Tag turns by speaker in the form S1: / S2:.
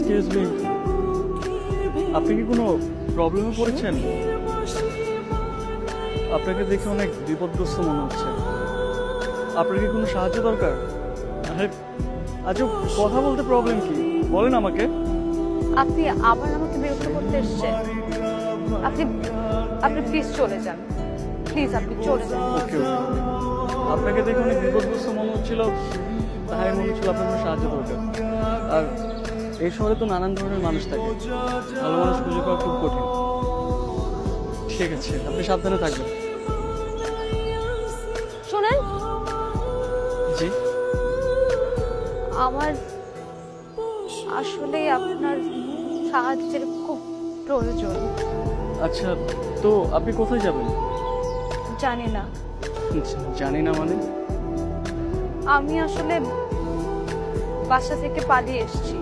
S1: Excuse me, আপনি কি কোনো প্রবলেমে পড়েছেন? আপনাকে দেখে অনেক বিপদগ্রস্ত মনে হচ্ছে। আপনার কি কোনো সাহায্য দরকার? আরে আচ্ছা, কথা বলতে প্রবলেম কি বলেন আমাকে।
S2: আপনি আবার আমাকে বিরক্ত করতে এসেছেন। আপনি আপনি প্লিজ চলে যান, প্লিজ আপনি চলে যান।
S1: ওকে, আপনাকে দেখে অনেক বিপদগ্রস্ত মনে হচ্ছিল, তাই মনে হচ্ছিল আপনার কোনো সাহায্য দরকার। আর এই শহরে তো নানান ধরনের মানুষ থাকে, ভালো মানুষ খুঁজে পাওয়া খুব কঠিন। ঠিক আছে, আপনি সাবধানে থাকবেন।
S2: শোনেন,
S1: জি,
S2: আমার আসলে আপনার সাহায্যের খুব প্রয়োজন।
S1: আচ্ছা, তো আপনি কোথায় যাবেন?
S2: জানি না,
S1: জানি না মানে?
S2: আমি আসলে বাসা থেকে পালিয়ে এসেছি।